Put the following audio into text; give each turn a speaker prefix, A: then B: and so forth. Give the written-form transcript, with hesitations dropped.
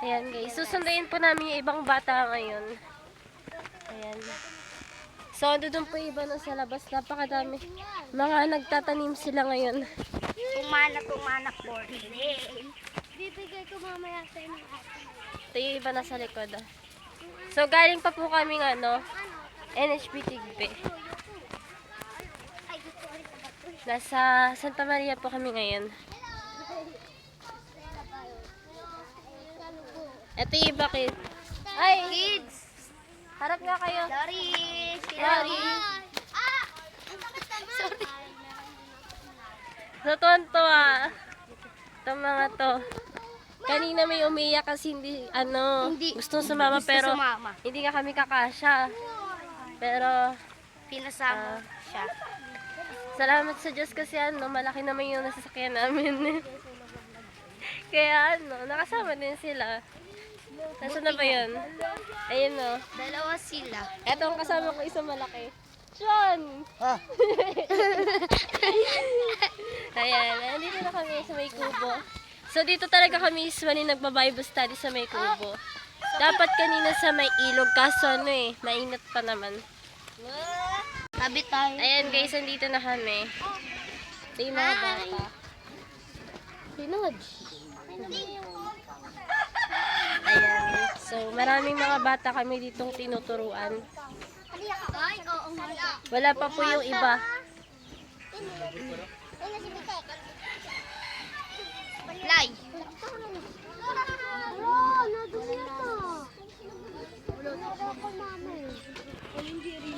A: Ayan guys, susunduin po namin yung ibang bata ngayon. Ayan. So, doon po iba na sa labas. Napakadami. Mga nagtatanim sila ngayon.
B: Umanak boarding.
C: Bibigay ko mamaya sa inyo.
A: Ito yung iba na sa likod. So, galing pa po kami NHB Tigbe. Nasa Santa Maria po kami ngayon. Ito yung iba kid. Ay!
B: Kids!
A: Harap nga kayo.
B: Sorry!
A: Sorry.
B: Sorry!
A: So, tuwan-tuwa. Itong mga to. Kanina may umiyak kasi hindi gustong sumama
B: Gusto
A: pero
B: sumama.
A: hindi nga kami kakasya. Pero,
B: Pinasama siya.
A: salamat sa Diyos kasi malaki naman yung nasasakyan namin. Kaya nakasama din sila. Nasaan na ba yun? Ayun
B: Dalawa sila.
A: Eto ang kasama ko isang malaki. Sean! Ayan, nandito na kami sa may kubo. So dito talaga kami usually nagba-Bible study sa may kubo. Dapat kanina sa may ilog kaso mainit pa naman.
B: Tabi tayo.
A: Ayan guys, nandito na kami. Ito yung mga bata. Pinod. Ayan. So, maraming mga bata kami ditong tinuturuan.
C: Ay, oo nga.
A: Wala pa po yung iba.
B: Fly.
C: Bro, nandun ito. Wala na ako mami.